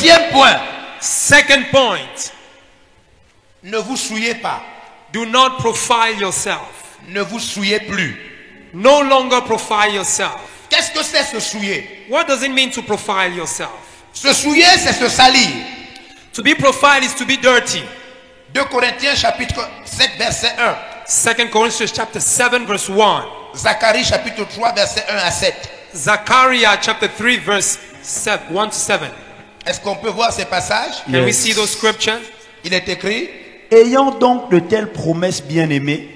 Deuxième point. Second point, Ne vous souillez pas. do not profile yourself. Ne vous souillez plus. No longer profile yourself. Qu'est-ce que c'est se souiller? What does it mean to profile yourself? Se souiller, c'est se salir. To be profiled is to be dirty. 2 Corinthiens chapitre 7 verset 1. 2 Corinthians chapter 7 verse 1. Zacharie chapitre 3 verset 1 à 7. Zechariah chapter 3 verse 1 to 7. Est-ce qu'on peut voir ces passages? Can we see those scriptures? Il est écrit: Ayant donc de telles promesses bien-aimées,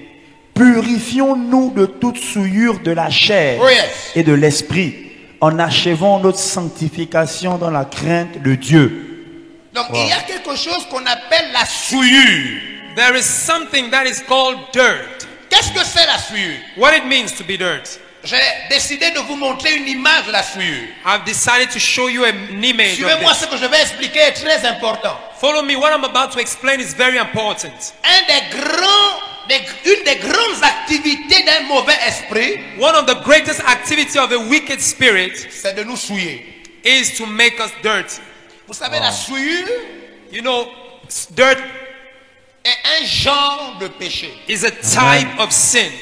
purifions-nous de toute souillure de la chair Oh yes. et de l'esprit, en achevant notre sanctification dans la crainte de Dieu. Donc il y a quelque chose qu'on appelle la souillure. There is something that is called dirt. Qu'est-ce que c'est la souillure? What it means to be dirt. J'ai décidé de vous montrer une image de la souillure. I've decided to show you an image of Suivez-moi, this. ce que je vais expliquer est très important. Follow me. What I'm about to explain is very important. Une des grandes activités d'un mauvais esprit, One of the greatest activity of a wicked spirit c'est de nous souiller. is to make us dirty. Vous savez, la souillure You know, dirt est un genre de péché. is a type of sin.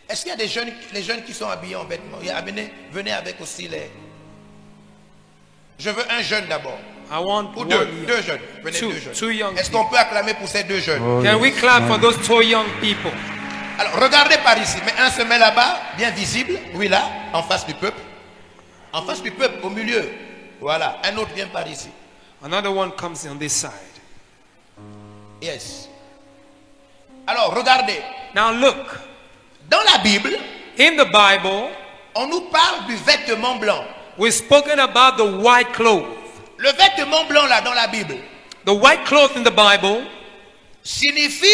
Est-ce qu'il y a des jeunes, les jeunes qui sont habillés en vêtements? Venez avec aussi les. Je veux un jeune d'abord. I want Ou one- deux jeunes. Venez Two- deux jeunes. two young Est-ce qu'on peut acclamer pour ces deux jeunes? Can we clap for those two young people? Alors, regardez par ici. Mais un se met là-bas, bien visible. Oui, là, en face du peuple. En face du peuple, au milieu. Voilà. Un autre vient par ici. Another one comes on this side. Yes. Alors, regardez. Now look, Dans la Bible, in the Bible, on nous parle du vêtement blanc. we've spoken about the white cloth. Le vêtement blanc, là, dans la Bible, The white cloth in the Bible signifie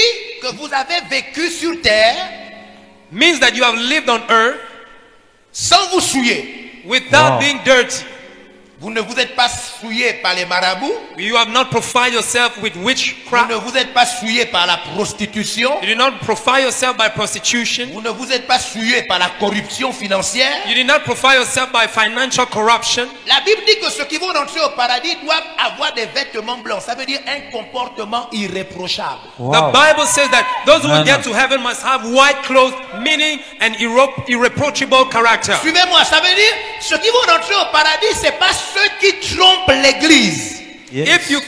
que vous avez vécu sur terre means that you have lived on earth sans vous souiller. without Wow. being dirty. Vous ne vous êtes pas souillé par les marabouts. You have not profiled yourself with Vous witchcraft. ne vous êtes pas souillé par la prostitution. You did not profile yourself by prostitution. Vous ne vous êtes pas souillé par la corruption financière. You did not profile yourself by financial corruption. La Bible dit que ceux qui vont entrer au paradis doivent avoir des vêtements blancs. Ça veut dire un comportement irréprochable. The Bible says that those who will get to heaven must have white clothes, meaning an irreproachable character. Suivez-moi, ça veut dire ceux qui vont entrer au paradis, c'est pas ceux qui trompent l'église. If you,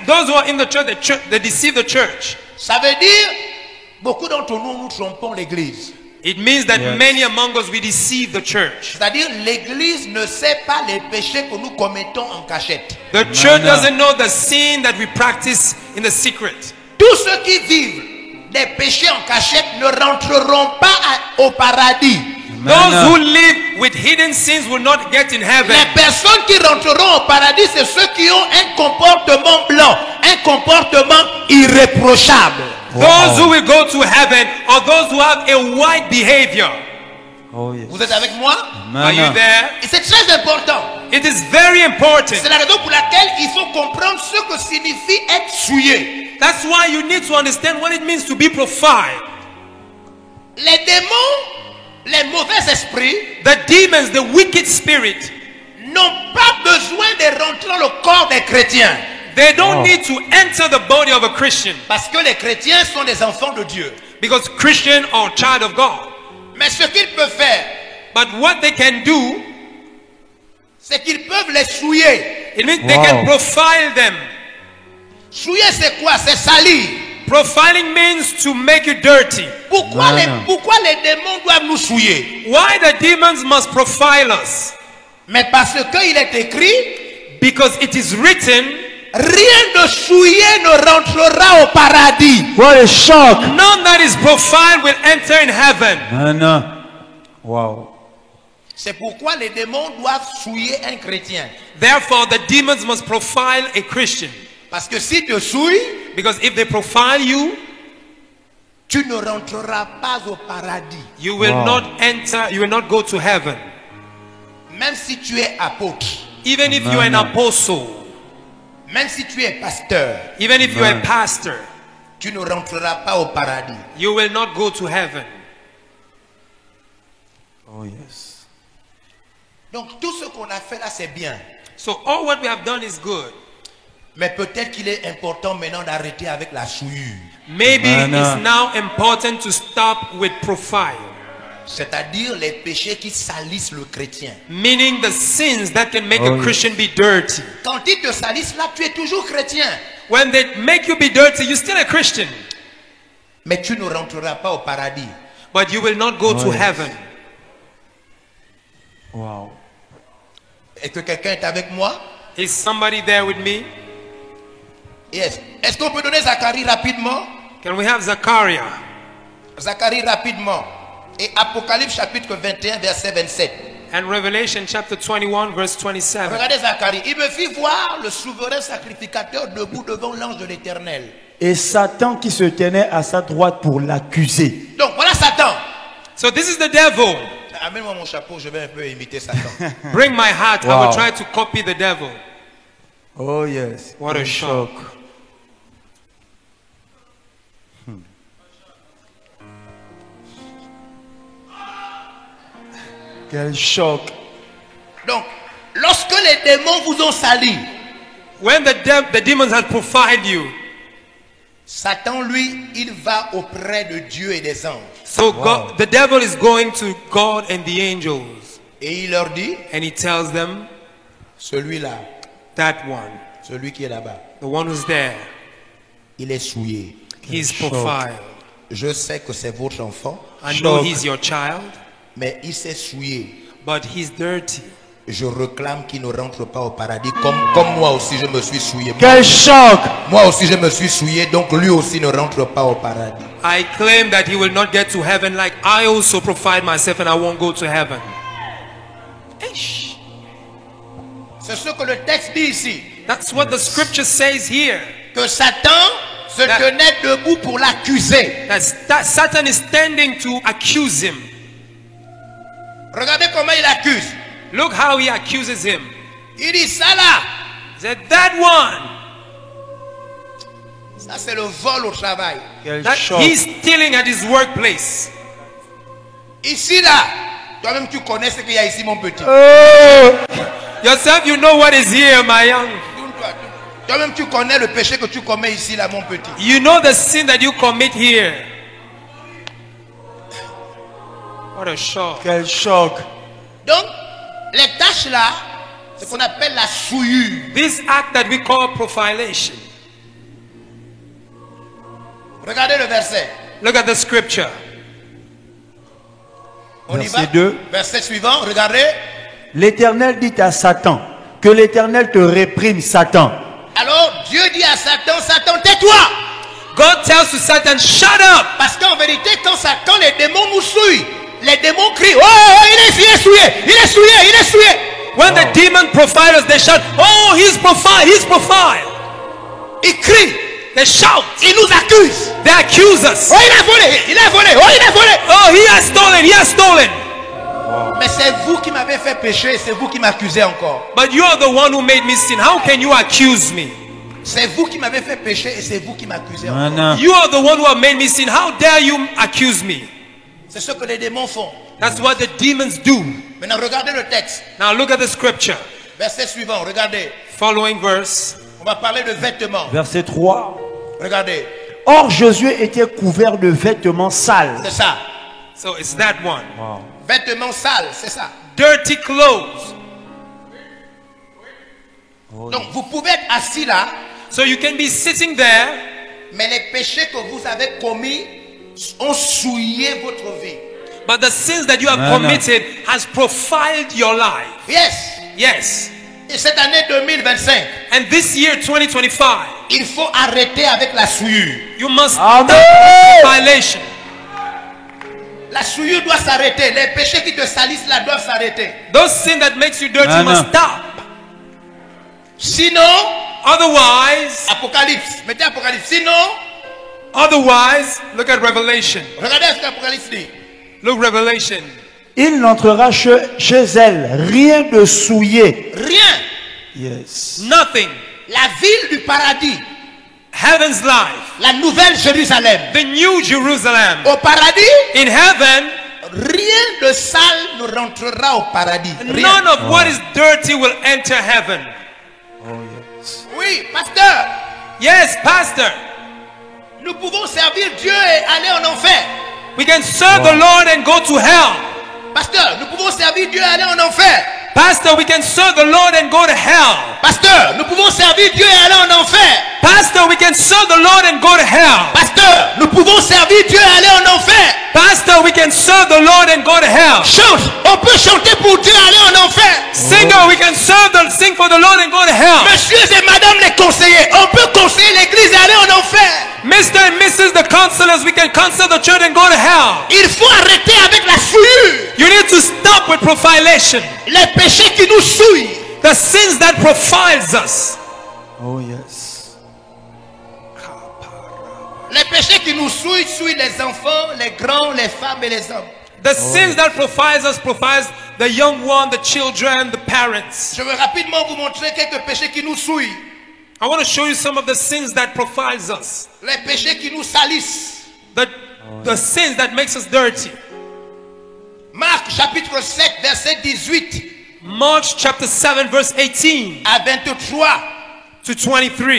those who are in the church, they deceive the church. Ça veut dire beaucoup d'entre nous, nous trompons l'église. It means that many among us we deceive the church. C'est-à-dire l'église ne sait pas les péchés que nous commettons en cachette. The church doesn't know the sin that we practice in the secret. Tous ceux qui vivent des péchés en cachette ne rentreront pas au paradis. Those who live with hidden sins will not get in heaven. Les personnes qui rentreront au paradis, c'est ceux qui ont un comportement blanc, un comportement irréprochable. Those who will go to heaven are those who have a white behavior. Oh, yes. Vous êtes avec moi? Are you there? Et c'est très important. It is very important. C'est la raison pour laquelle il faut comprendre ce que signifie être souillé. That's why you need to understand what it means to be profiled. Les démons, les mauvais esprits, The demons, the wicked spirit, n'ont pas besoin de rentrer dans le corps des chrétiens. they don't need to enter the body of a Christian Parce que les chrétiens sont des enfants de Dieu. because Christian or child of God. Mais ce qu'ils peuvent faire, But what they can do, c'est qu'ils peuvent les souiller. it means they can profile them. Souiller, c'est quoi? C'est salir. Profiling means to make you dirty. Pourquoi les démons doivent nous souiller? Why the demons must profile us? Mais parce qu'il est écrit, Because it is written, rien de souillé ne rentrera au paradis. What a shock! none that is profiled will enter in heaven. Wow. C'est pourquoi les démons doivent souiller un chrétien. Therefore, the demons must profile a Christian. Parce que si tu souilles, Because if they profile you, tu ne rentreras pas au paradis. you will not enter, you will not go to heaven. Même si tu es apôtre, Even if you are an apostle, même si tu es pasteur, even if you are a pastor, tu ne rentreras pas au paradis. you will not go to heaven. Oh, yes. Donc tout ce qu'on a fait là, c'est bien. So all what we have done is good. Mais peut-être qu'il est important maintenant d'arrêter avec la souillure. Maybe it's now important to stop with profile. C'est-à-dire les péchés qui salissent le chrétien. Meaning the sins that can make a Christian be dirty. Quand ils te salissent là, tu es toujours chrétien. When they make you be dirty, you're still a Christian. Mais tu ne rentreras pas au paradis. But you will not go to heaven. Wow. Est-ce que quelqu'un est avec moi? Is somebody there with me? Yes. Est-ce qu'on peut donner Zacharie rapidement? Can we have Zachariah? Zacharie rapidement. Et Apocalypse chapitre 21 verset 27. And Revelation chapter 21 verse 27. Regardez Zacharie. Il me fit voir le souverain sacrificateur debout devant l'ange de l'Éternel. Et Satan qui se tenait à sa droite pour l'accuser. Donc voilà Satan. So this is the devil. Amène-moi mon chapeau, je vais un peu imiter Satan. Bring my hat. I Wow. will try to copy the devil. Oh yes. What a shock. Quel choc. Donc, lorsque les démons vous ont sali, When the demons have profiled you, Satan, lui, il va auprès de Dieu et des anges. so God, the devil is going to God and the angels, Et il leur dit, and he tells them, celui-là, that one, celui qui est là-bas, the one who's there, il est souillé. he's shock. profiled. Je sais que c'est votre enfant, I know Shock. he's your child, mais il s'est souillé. but he's dirty. Je réclame qu'il ne rentre pas au paradis comme moi aussi je me suis souillé. Quel choc. Moi aussi je me suis souillé, donc lui aussi ne rentre pas au paradis. I claim that he will not get to heaven like I also profiled myself and I won't go to heaven. Eish. C'est ce que le texte dit ici. That's what the scripture says here. Que Satan se tenait debout pour l'accuser. That Satan is standing to accuse him. Regardez comment il accuse. Look how he accuses him. Il dit ça là, He said, that one, ça c'est le vol au travail. Quel that choc. he's stealing at his workplace. Ici là, toi-même tu connais ce qu'il y a ici mon petit. Yourself, you know what is here, my young. Toi-même tu connais le péché que tu commets ici là mon petit. You know the sin that you commit here. What a shock. Quel choc. Donc, les tâches là, ce qu'on appelle la souillure. This act that we call profilation. Regardez le verset. Look at the scripture. On y Verset va. 2. Verset suivant, regardez. L'Éternel dit à Satan, que l'Éternel te réprime, Satan. Alors Dieu dit à Satan, Satan tais-toi. God tells to Satan, shut up. Parce qu'en vérité, quand les démons nous souillent, les démons crient, oh, il est souillé, il est souillé, il est souillé. When the demon profilers, they shout, oh, he's profiled, he's profiled. Ils crient, They shout. ils nous accusent. They accuse us. Oh, il a volé, il a volé, oh, il a volé. Oh, he has stolen, he has stolen. Mais c'est vous qui m'avez fait pécher, c'est vous qui m'accusez encore. But you are the one who made me sin. How can you accuse me? C'est vous qui m'avez fait pécher et c'est vous qui m'accusez encore. Maintenant, You are the one who have made me sin. How dare you accuse me? C'est ce que les démons font. That's what the demons do. Maintenant, regardez le texte. Now look at the scripture. Verset suivant, regardez. Following verse. On va parler de vêtements. verset 3. Regardez, Or Josué était couvert de vêtements sales. c'est ça. So it's that one. Vêtements sales, c'est ça. Dirty clothes. Donc, vous pouvez être assis là, So you can be sitting there, mais les péchés que vous avez commis ont souillé votre vie. but the sins that you have No, no. committed has profiled your life. Yes. Yes. Et cette année 2025, And this year, 2025, il faut arrêter avec la souillure. you must Amen. stop violation. La souillure doit s'arrêter. Les péchés qui te salissent là doivent s'arrêter. Those sins that makes you dirty No, no. must stop. Sinon, Otherwise, Apocalypse. Mettez Apocalypse. Sinon, otherwise, look at Revelation. regardez ce qu'Apocalypse dit. Look, Revelation. Il n'entrera chez elle rien de souillé. Rien. Yes. Nothing. La ville du paradis, Heaven's life. la nouvelle Jérusalem. The new Jerusalem. Au paradis, In heaven, rien de sale ne rentrera au paradis. Rien. none of what is dirty will enter heaven. Oh yes. Oui. Oui, pasteur, Yes, Pastor. nous pouvons servir Dieu et aller en enfer. We can serve the Lord and go to hell. Pasteur, nous pouvons servir Dieu et aller en enfer. Pastor, we can serve the Lord and go to hell. Pasteur, nous pouvons servir Dieu et aller en enfer. Pastor, we can serve the Lord and go to hell. Pasteur, nous pouvons servir Dieu et aller en enfer. Pastor, we can serve the Lord and go to hell. Chante, on peut chanter pour Dieu et aller en enfer. Singer, we can sing for the Lord and go to hell. Messieurs et madame les conseillers, on peut conseiller l'église et aller en enfer. Mr. and Mrs. the counselors, we can counsel the church and go to hell. Il faut arrêter avec la souillure. You need to stop with profilation. Les péchés qui nous souillent. The sins that profiles us. Oh yes. Les péchés qui nous souillent les enfants, les grands, les femmes et les hommes. The sins that profiles us profiles the young one, the children, the parents. Je veux rapidement vous montrer quelques péchés qui nous souillent. I want to show you some of the sins that profiles us. Les péchés qui nous salissent. The sins that makes us dirty. Marc chapitre 7 verset 18 Mark chapter 7 verse 18 à 23. to 23.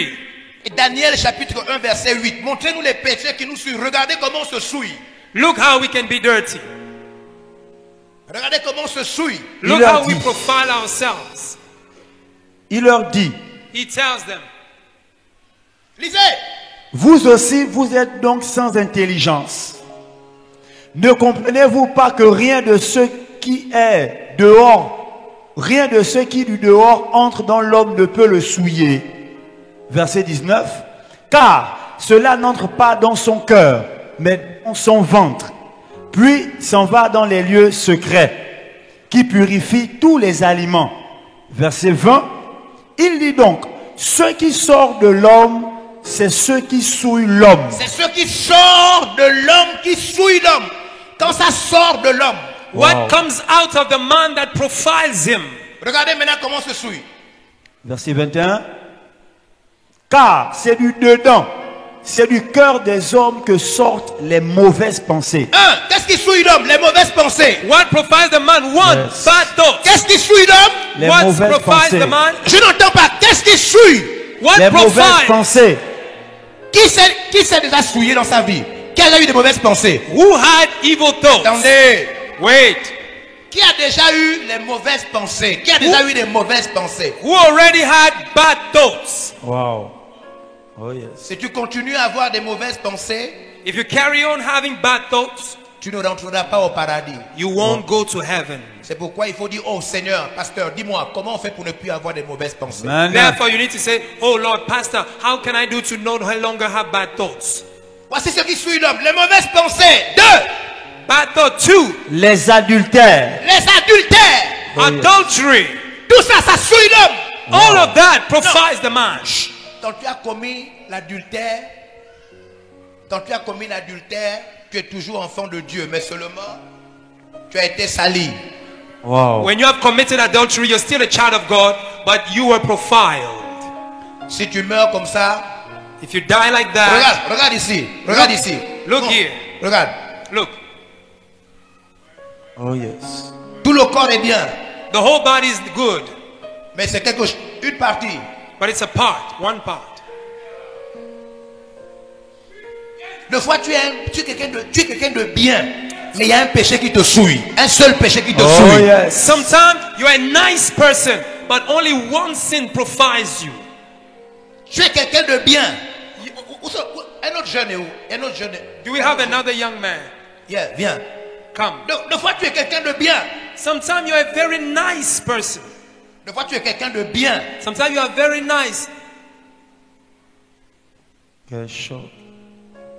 Et Daniel chapitre 1 verset 8. Montrez-nous les péchés qui nous souillent. Regardez comment on se souille. Look how we can be dirty. Regardez comment on se souille. Look leur how we dit. profile ourselves. Il leur dit, He tells them, Lisez. vous aussi, vous êtes donc sans intelligence. Ne comprenez-vous pas que rien de ce qui est dehors, rien de ce qui du dehors entre dans l'homme ne peut le souiller. Verset 19. Car cela n'entre pas dans son cœur, mais dans son ventre. Puis s'en va dans les lieux secrets, qui purifient tous les aliments. Verset 20. Il dit donc, ce qui sort de l'homme, c'est ce qui souille l'homme. C'est ce qui sort de l'homme qui souille l'homme. Quand ça sort de l'homme. what comes out of the man that profiles him? Regardez maintenant comment on se souille. Verset 21. Car c'est du dedans, c'est du cœur des hommes que sortent les mauvaises pensées. Qu'est-ce qui souille l'homme? Les mauvaises pensées. What profiles the man? One, Yes. bad thoughts. Qu'est-ce qui souille l'homme? Les What mauvaises profiles pensées. the man? Je n'entends pas. Qu'est-ce qui souille? What Les mauvaises profiles? pensées. Qui s'est déjà souillé dans sa vie? Qui a eu des mauvaises pensées? Who had evil thoughts? Attendez. Wait. Qui a déjà eu les mauvaises pensées? Qui a déjà eu des mauvaises pensées? Who already had bad thoughts? Wow. Oh yes. Si tu continues à avoir des mauvaises pensées, If you carry on having bad thoughts, tu ne rentreras pas au paradis. you won't go to heaven. C'est pourquoi il faut dire, oh Seigneur, pasteur, dis-moi, comment on fait pour ne plus avoir des mauvaises pensées? Amen. Therefore, you need to say, oh Lord, Pastor, how can I do to no longer have bad thoughts? Voici ce qui suit l'homme. Les mauvaises pensées. 2. Bad thought. 2, Les adultères. Les adultères. adultery. Tout ça, ça suit l'homme. All of that profiles the man. Quand tu as commis l'adultère, tu es toujours enfant de Dieu, mais seulement tu as été sali. Wow. When you have committed adultery, you're still a child of God, but you were profiled. Si tu meurs comme ça, If you die like that, regarde ici, regarde ici. look Non, here. Regarde, look, Oh yes. tout le corps est bien, the whole body is good, mais c'est une partie. but it's a part, one part. Des fois, tu es quelqu'un de bien, mais il y a un péché qui te souille. Un seul péché qui te Oh souille. yes. Sometimes you're a nice person, but only one sin profiles you. Tu es quelqu'un de bien. Un autre jeune est où? Un autre jeune. Do we have another young man? Yeah, viens. Come. Des fois, tu es quelqu'un de bien. Sometimes you're a very nice person. Des fois, tu es quelqu'un de bien. Sometimes you are very nice. Quel choc.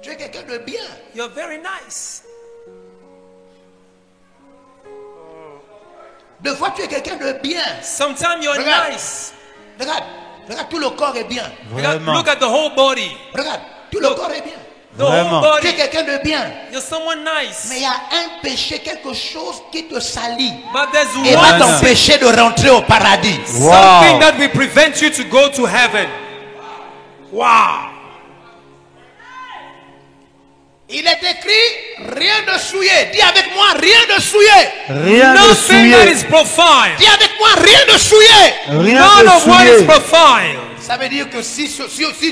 Tu es quelqu'un de bien. You're very nice. Des fois, tu es quelqu'un de bien. Sometimes you're Regarde. nice. Regarde, tout le corps est bien. Vraiment. Look at the whole body. Regarde, tout le corps est bien. The whole Vraiment. Tu es body. quelqu'un de bien. You're someone nice. Mais il y a un péché, quelque chose qui te salit But there's et va one t'empêcher de rentrer au paradis. Wow. something that will prevent you to go to heaven. Wow. Il est écrit, rien de souillé. Dis avec moi, rien de souillé. Rien de Nothing that souillé. is profiled. Dis avec moi, rien de souillé. Rien None de of what is souillé. profiled. Ça veut dire que si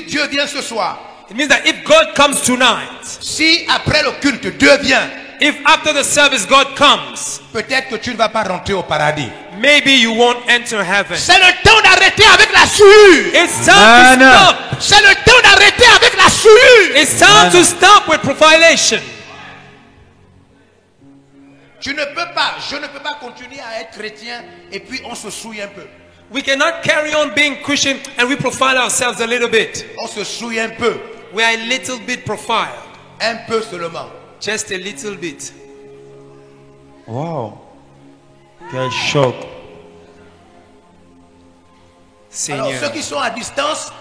Dieu vient ce soir, It means that if God comes tonight, si après le culte Dieu vient, if after the service God comes, peut-être que tu ne vas pas rentrer au paradis. maybe you won't enter heaven. C'est le temps d'arrêter avec la souillure. It's time to stop. C'est le temps d'arrêter avec la souillure. It's time to stop with profilation. Je ne peux pas continuer à être chrétien et puis on se souille un peu. We cannot carry on being Christian and we profile ourselves a little bit. On se souille un peu. We are a little bit profiled. Un peu seulement. Just a little bit. Wow. Quel choc. Alors Seigneur. ceux qui sont à distance,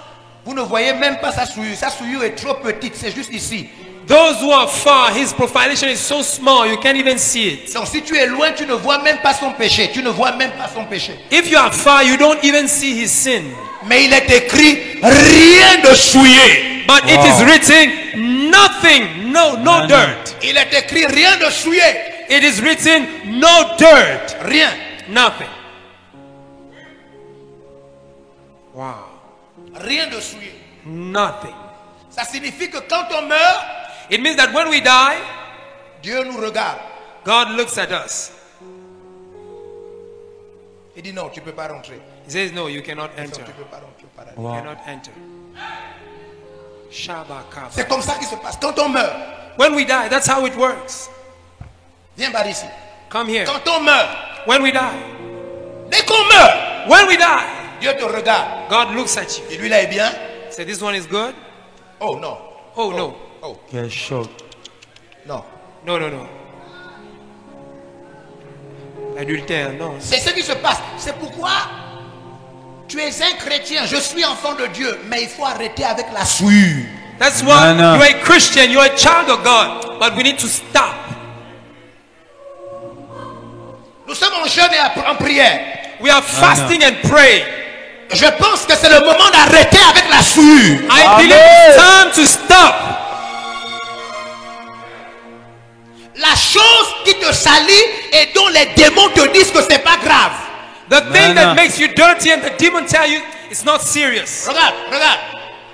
vous ne voyez même pas sa souillure. Sa souillure est trop petite, c'est juste ici. Those who are far, his profilation is so small you can't even see it. Donc si tu es loin, tu ne vois même pas son péché. Tu ne vois même pas son péché. If you are far, you don't even see his sin. Mais il est écrit rien de souillé. But it is written, nothing, no dirt. Il est écrit rien de souillé. It is written, no dirt. Rien. Nothing. Wow. Rien de souillé. Nothing. Ça signifie que quand on meurt, It means that when we die, Dieu nous regarde. God looks at us. Il dit non, tu ne peux pas rentrer. He says, no, you cannot Non, enter. tu ne peux pas rentrer au paradis. You cannot enter. Shabakaba. C'est comme ça qu'il se passe. Quand on meurt, When we die, that's how it works. viens par ici. Come here. Quand on meurt, When we die, dès qu'on meurt, when we die, Dieu te regarde. God looks at you. Et lui là est bien. Say, this one is good. Oh non. Oh, no. Oh Quel choc. non. No. Adultère, non. C'est ce qui se passe. C'est pourquoi tu es un chrétien. Je suis enfant de Dieu. Mais il faut arrêter avec la souillure. That's why No. you're a Christian, you're a child of God. But we need to stop. Nous sommes en jeûne et en prière. We are fasting and praying. Je pense que c'est le moment d'arrêter avec la souillure. I believe it's time to stop. La chose qui te salit et dont les démons te disent que c'est pas grave. The thing that makes you dirty and the demon tell you it's not serious. Regarde.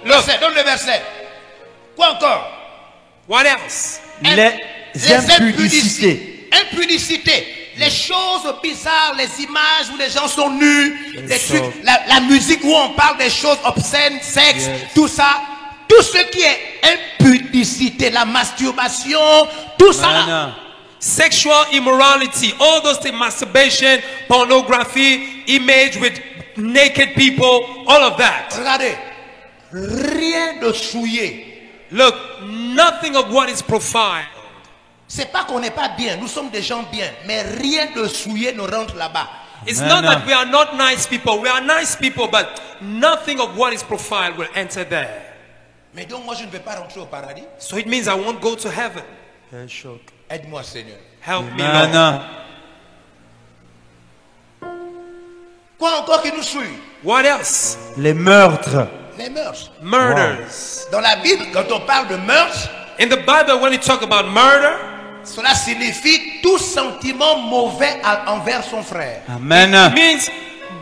Verset, donne le verset. Quoi encore? What else? Les impudicités. Impudicité. Les choses bizarres, les images où les gens sont nus, les trucs, choses. la musique où on parle des choses obscènes, sexe, tout ça. Tout ce qui est impudicité, la masturbation, tout ça là. Sexual immorality, all those things, masturbation, pornography, image with naked people, all of that. Regardez, rien de souillé. Look, nothing of what is profiled. C'est pas qu'on n'est pas bien, nous sommes des gens bien, mais rien de souillé ne rentre là-bas. It's not that we are not nice people. We are nice people, but nothing of what is profiled will enter there. Mais donc moi je ne vais pas rentrer au paradis. So it means I won't go to heaven. Quel choc. Aide-moi Seigneur. Help me, Lord. Non. Quoi encore qui nous souille? What else? Les meurtres. Les mœurs. Murders. Dans la Bible, quand on parle de mœurs, In the Bible, when we talk about murder, cela signifie tout sentiment mauvais envers son frère. Amen. it means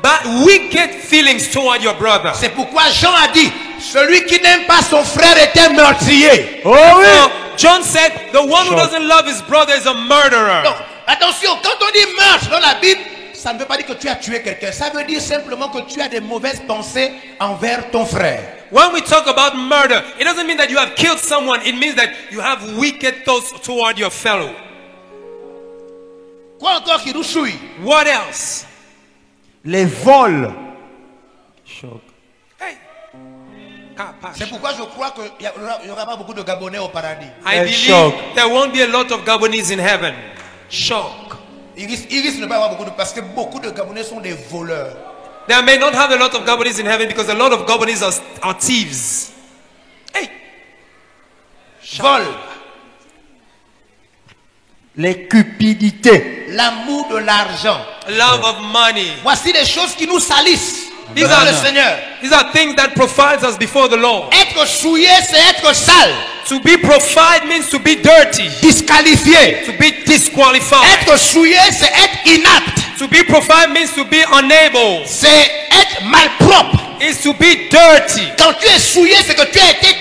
bad, wicked feelings toward your brother. C'est pourquoi Jean a dit, celui qui n'aime pas son frère est un meurtrier. Oh oui. So John said, the one who Sure. doesn't love his brother is a murderer. Donc, attention, quand on dit meurtre dans la Bible, ça ne veut pas dire que tu as tué quelqu'un. Ça veut dire simplement que tu as des mauvaises pensées envers ton frère. When we talk about murder, it doesn't mean that you have killed someone. It means that you have wicked thoughts toward your fellow. Quoi encore qui nous souille? What else? Les vols. Choc. Hey. C'est pourquoi je crois qu'il n'y aura pas beaucoup de Gabonais au paradis. I A believe shock. there won't be a lot of Gabonese in heaven. Shock. Il risque de ne pas avoir beaucoup de... Parce que beaucoup de Gabonais sont des voleurs. There may not have a lot of Gabonese in heaven because a lot of Gabonese are thieves. Hey. Vol, Les cupidités. l'amour de l'argent. Love of money. Voici les choses qui nous salissent These devant are, le Seigneur. these are things that profiles us before the Lord. Être souillé, c'est être sale, To be profiled means to be dirty, disqualifié. to be disqualified. Être souillé, c'est être inapte. To be profiled means to be unable, C'est être malpropre. is to be dirty. Quand tu es souillé, c'est que tu as été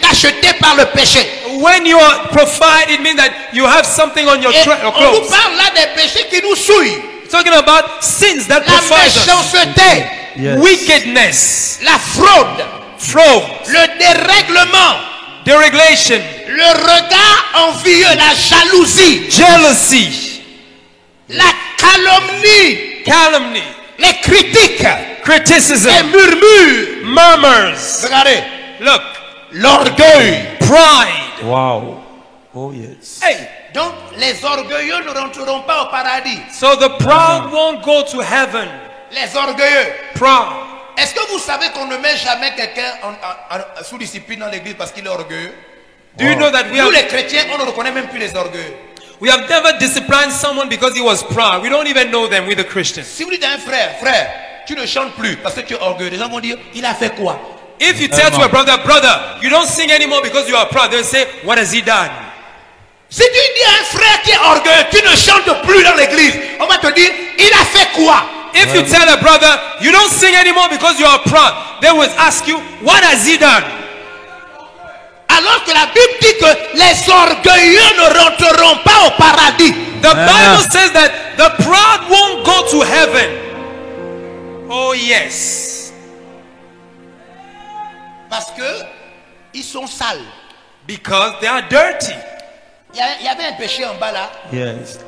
tacheté par le péché. When you are profiled, it means that you have something on your Et your on nous clothes. parle là des péchés qui nous souillent. Talking about sins that La profile us. méchanceté, Yes. Wickedness, la fraude, fraud, le dérèglement, deregulation, le regard envieux, la jalousie, jealousy, la calomnie, calumny, les critiques, les criticism, murmures. murmurs. Regardez, Look, l'orgueil. pride. Wow. Oh yes. Hey, Donc les orgueilleux ne rentreront pas au paradis. so the proud won't go to heaven. Les orgueilleux. Proud. Est-ce que vous savez qu'on ne met jamais quelqu'un sous discipline dans l'église parce qu'il est orgueilleux? Do you know that we Nous have, les chrétiens, on ne reconnaît même plus les orgueilleux. we have never disciplined someone because he was proud? We don't even know them. We're the Christians. Si vous dites à un frère, tu ne chantes plus parce que tu es orgueilleux, les gens vont dire, il a fait quoi? If you tell to a brother, you don't sing anymore because you are proud, they'll say, what has he done? Si tu dis à un frère qui est orgueilleux, tu ne chantes plus dans l'église, on va te dire, il a fait quoi? If you tell a brother, you don't sing anymore because you are proud, they will ask you, what has he done? Alors que la Bible dit que les orgueilleux ne rentreront pas au paradis. The Bible says that the proud won't go to heaven. Oh yes. Parce que ils sont sales. Because they are dirty. Il y avait un péché en bas là. Yes.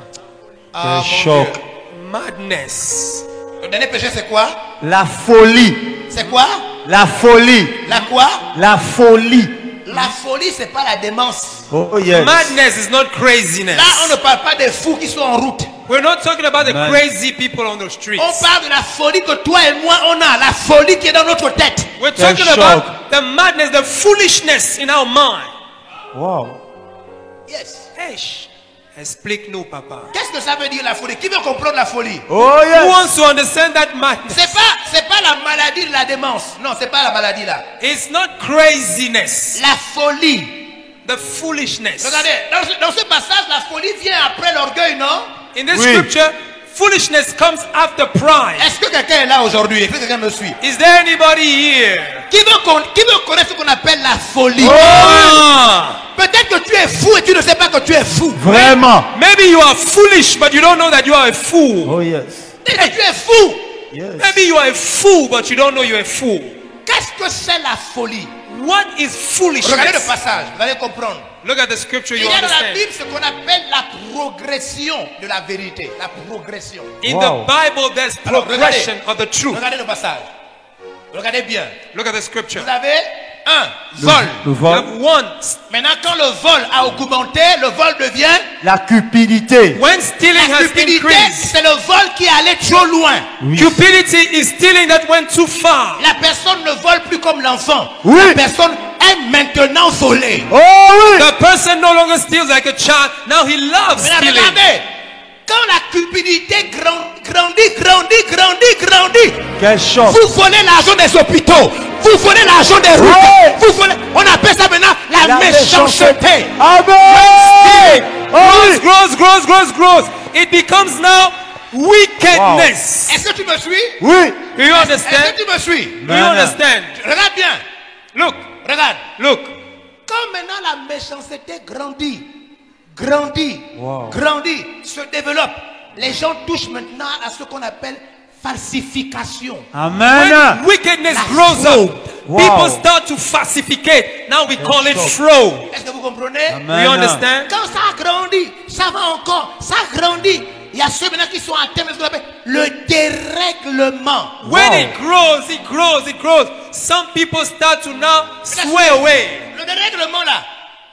Ah, Quel mon choc. Dieu. Madness. Le dernier péché c'est quoi? La folie. C'est quoi? La folie. La quoi? La folie. La folie c'est pas la démence. Oh yes. Madness is not craziness. Là on ne parle pas des fous qui sont en route. We're not talking about the Man. crazy people on the streets. On parle de la folie que toi et moi on a. La folie qui est dans notre tête. We're Quel talking choc. about the madness, the foolishness in our mind. Wow. Yes. Hey, explique-nous, papa. Qu'est-ce que ça veut dire la folie? Qui veut comprendre la folie? Oh Who yes. wants to understand that madness? C'est pas la maladie de la démence. Non, c'est pas la maladie là. It's not craziness, La folie. the foolishness. Regardez, dans ce passage, la folie vient après l'orgueil, non? In this Oui. scripture, foolishness comes after pride. Est-ce que quelqu'un est là aujourd'hui? Est-ce que quelqu'un me suit? Is there anybody here? Qui veut connaître ce qu'on appelle la folie? Ah, Peut-être que tu es fou et tu ne sais pas que tu es fou. Vraiment. maybe you are foolish, but you don't know that you are a fool. Oh yes. Peut-être que tu es fou. Yes. Maybe you are a fool, but you don't know you're a fool. Qu'est-ce que c'est la folie? What is Regardez le foolishness? passage, vous allez comprendre. Look at the scripture, Il you y a dans la understand. Bible ce qu'on appelle la progression de la vérité. La progression. In Wow. the Bible, there's Alors, progression of the truth. Regardez le passage. Regardez bien. Look at the scripture. Vous avez un vol. Le You vol. have one. Maintenant, quand le vol a augmenté, le vol devient. La cupidité. When stealing La has cupidité, increased, c'est le vol qui est allé trop loin. cupidity is stealing that went too far. La personne ne vole plus comme l'enfant. Oui. La personne est maintenant volée. Oh oui. The person no longer steals like a child. Now he loves Maintenant, stealing. regardez. Quand la cupidité grandit. Quel choc. Vous volez l'argent des hôpitaux. Vous volez l'argent des routes. Ouais. Vous volez. On appelle ça maintenant la méchanceté. Amen. Oh oui. Grows. It becomes now wickedness. Est-ce que tu me suis? Oui. Do you Est-ce understand? que tu me suis? Do you understand? Regarde bien. Look, Regarde. Quand maintenant la méchanceté grandit, Wow. se développe, les gens touchent maintenant à ce qu'on appelle falsification. Amen. when wickedness La grows fraude. up, Wow. people start to falsificate. Now we call it fraud. Est-ce que vous comprenez? Amen. You understand? Quand ça grandit, ça va encore, ça grandit. Il y a ceux maintenant qui sont à terme de ce qu'on appelle le dérèglement. When Wow. it grows. Some people start to now sway away. Le dérèglement là,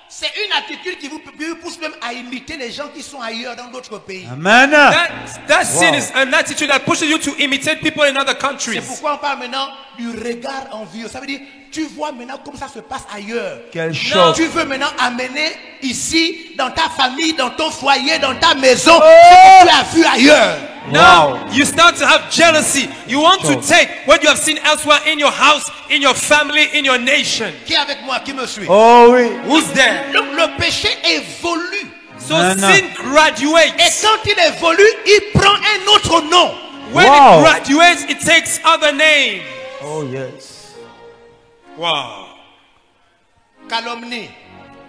c'est une attitude qui vous pousse même à imiter les gens qui sont ailleurs dans d'autres pays. Amen. That sin Wow. is an attitude that pushes you to imitate people in other C'est countries. pourquoi on parle maintenant du regard envieux. Ça veut dire, tu vois maintenant comment ça se passe ailleurs. Quel Non, choc. tu veux maintenant amener ici, dans ta famille, dans ton foyer, dans ta maison, Oh. ce que tu as vu ailleurs. Now Wow. you start to have jealousy. You want to Sure. take what you have seen elsewhere in your house, in your family, in your nation. Qui est avec moi, qui me suit? Oh oui. Who's there? Le péché évolue. So No, no. sin graduates. Et quand il évolue, il prend un autre nom. When Wow. it graduates, it takes other names. Oh yes. Wow. Calomnie.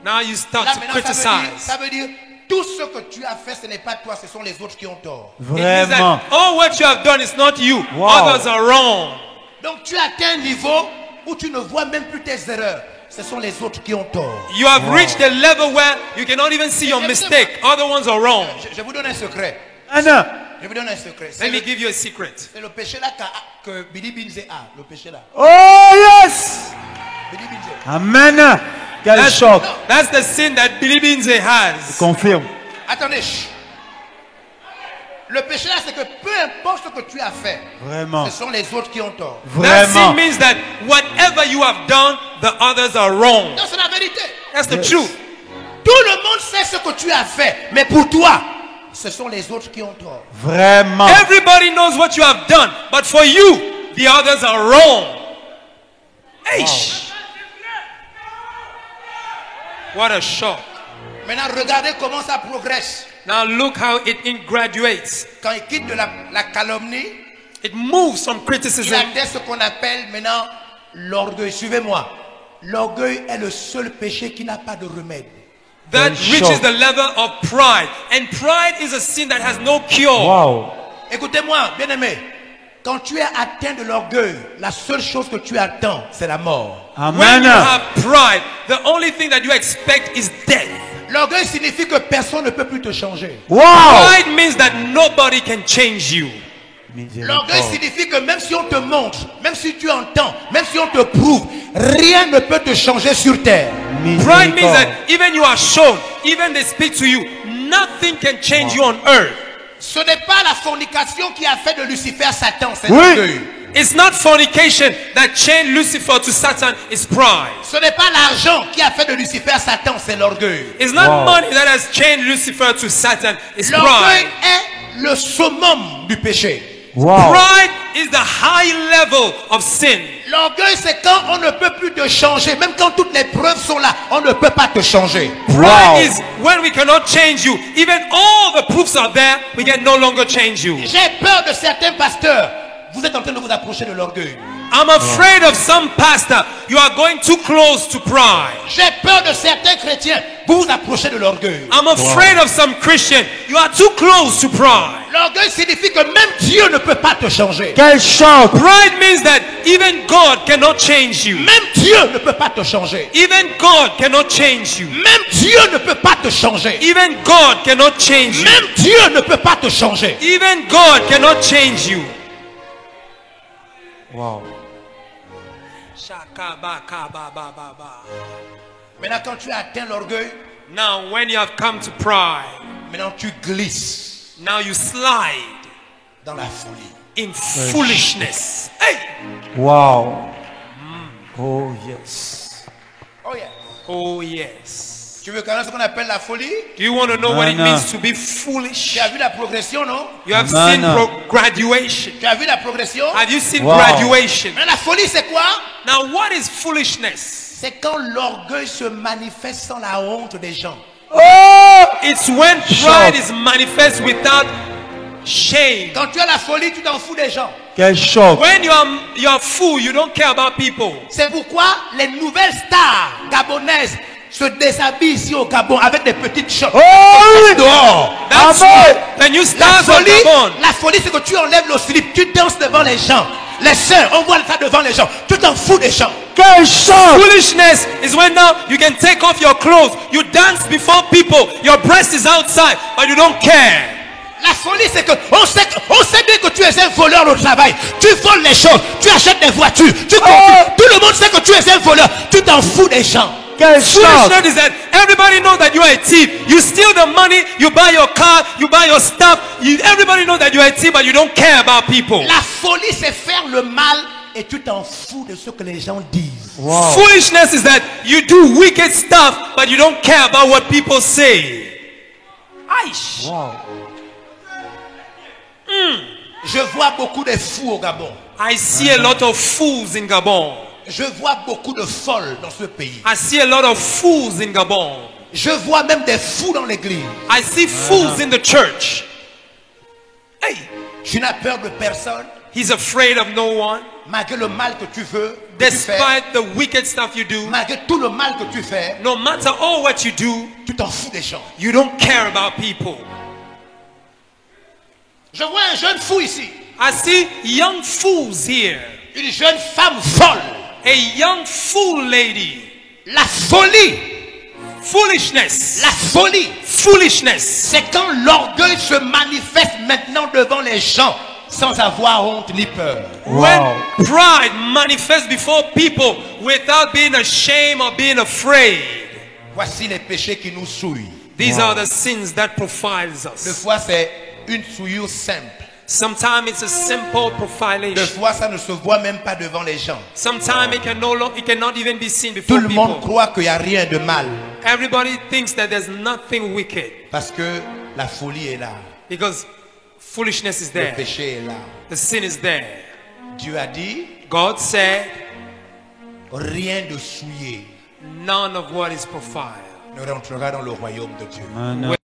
Now you start Là to maintenant, criticize. ça veut dire tout ce que tu as fait, ce n'est pas toi, ce sont les autres qui ont tort. It means Vraiment. that all what you have done is not you. Wow. Others are wrong. Donc tu atteins un niveau où tu ne vois même plus tes erreurs. Ce sont les autres qui ont tort. You have reached a level where you cannot even see your mistake. Other ones are wrong. Je vous donne un secret. Anna. Je vous donne un secret. Let me give you a secret. C'est le péché là que Billy Binze a. Le péché là. Oh yes. Billy Binze. Amen. Quel choc. That's the sin that Billy Binze has. Confirme. Attendez. chut. Le péché là, c'est que peu importe ce que tu as fait, Vraiment. ce sont les autres qui ont tort. That sin Vraiment. means that whatever you have done, the others are wrong. Non, c'est la vérité. That's the Yes. truth. Tout le monde sait ce que tu as fait, mais pour toi, ce sont les autres qui ont tort. Vraiment. Everybody knows what you have done, but for you, the others are wrong. Eish. What a shock. Maintenant, regardez comment ça progresse. Now look how it graduates. Quand il quitte de la calomnie, It moves from il criticism. atteint ce qu'on appelle maintenant l'orgueil. Suivez-moi. L'orgueil est le seul péché qui n'a pas de remède. That Very reaches shock. the level of pride. And pride is a sin that has no cure. Wow. Écoutez-moi, bien-aimé. Quand tu es atteint de l'orgueil, la seule chose que tu attends, c'est la mort. When Amen. you have pride, the only thing that you expect is death. L'orgueil signifie que personne ne peut plus te changer. Wow. Pride means that nobody can change you. L'orgueil signifie que même si on te montre, même si tu entends, même si on te prouve, rien ne peut te changer sur terre. Pride means that even you are shown, even they speak to you, nothing can change you on earth. Ce n'est pas la fornication qui a fait de Lucifer Satan, c'est Oui. l'orgueil. It's not fornication that chained Lucifer to Satan, it's pride. Ce n'est pas l'argent qui a fait de Lucifer Satan, c'est l'orgueil. It's not Wow. money that has chained Lucifer to Satan, it's L'orgueil pride. est le summum du péché. Wow. Pride is the high level of sin. L'orgueil, c'est quand on ne peut plus te changer. Même quand toutes les preuves sont là, on ne peut pas te changer. Wow. Pride is when we cannot change you. Even all the proofs are there, we can no longer change you. J'ai peur de certains pasteurs. Vous êtes en train de vous approcher de l'orgueil. I'm afraid of some pastor. You are going too close to pride. J'ai peur de certains chrétiens. Vous vous approchez de l'orgueil. I'm afraid of some Christian. You are too close to pride. L'orgueil signifie que même Dieu ne peut pas te changer. Quel choc. Pride means that even God cannot change you. Même Dieu ne peut pas te changer. Even God cannot change you. Même Dieu ne peut pas te changer. Even God cannot change you. Même Dieu ne peut pas te changer. Even God cannot change you. Wow. Maintenant, quand tu as atteint l'orgueil, Now, when you have come to pride, maintenant tu glisses now you slide dans la folie. in foolishness. Hey! Wow. Oh yes. Oh yeah. Oh, yes. Tu veux connaître ce qu'on appelle la folie? Do you want to know what it No. means to be foolish? Tu as vu la progression, non? You have No, seen no. graduation. Tu as vu la progression? Have you seen Wow. graduation? Mais la folie, c'est quoi? Now, what is foolishness? C'est quand l'orgueil se manifeste sans la honte des gens. Oh. It's when pride is manifest without shame. Quand tu as la folie, tu t'en fous des gens. Quel choc. When you are full, you don't care about people. C'est pourquoi les nouvelles stars gabonaises se déshabillent ici au Gabon avec des petites shorts. Oh oui. Dehors. That's Amen. why the new La stars of folie, Gabon. la folie, c'est que tu enlèves le slip, tu danses devant les gens. Les sœurs, on voit ça devant les gens. Tu t'en fous des gens. Quel choc. Foolishness is when now you can take off your clothes. You dance before people. Your breast is outside, but you don't care. La folie, c'est que on sait bien que tu es un voleur au travail. Tu voles les choses, tu achètes des voitures, tu conduis. Tout le monde sait que tu es un voleur. Tu t'en fous des gens. Quel choc. Foolishness is that everybody knows that you are a thief. You steal the money, you buy your car, you buy your stuff. Everybody knows that you are a thief, but you don't care about people. La folie, c'est faire le mal et tu t'en fous de ce que les gens disent. Wow. Foolishness is that you do wicked stuff, but you don't care about what people say. Aish. Wow. Je vois beaucoup de fous au Gabon. I see a lot of fools in Gabon. Je vois beaucoup de folles dans ce pays. I see a lot of fools in Gabon. Je vois même des fous dans l'église. I see fools in the church. Hey, Tu n'as peur de personne. he's afraid of no one. malgré le mal que tu veux, que tu fais, despite the wicked stuff you do, malgré tout le mal que tu fais, no matter all what you do, tu t'en fous des gens. you don't care about people. Je vois un jeune fou ici, I see young fools here. une jeune femme folle, A young fool lady. la folie, Foolishness. la folie. Foolishness. C'est quand l'orgueil se manifeste maintenant devant les gens sans avoir honte ni peur. When pride manifests before people without being ashamed or being afraid. Voici les péchés qui nous souillent. These are the sins that profiles Des us. fois, c'est une souillure simple. Sometimes it's a simple Des profilation. fois, ça ne se voit même pas devant les gens. Sometimes it cannot even be seen Tout before le monde people. croit qu'il n'y a rien de mal Everybody thinks that there's nothing wicked parce que la folie est là, because foolishness is le there. péché est là. The sin is there. Dieu a dit, God said, rien de souillé none of what is profiled ne rentrera dans le royaume de Dieu.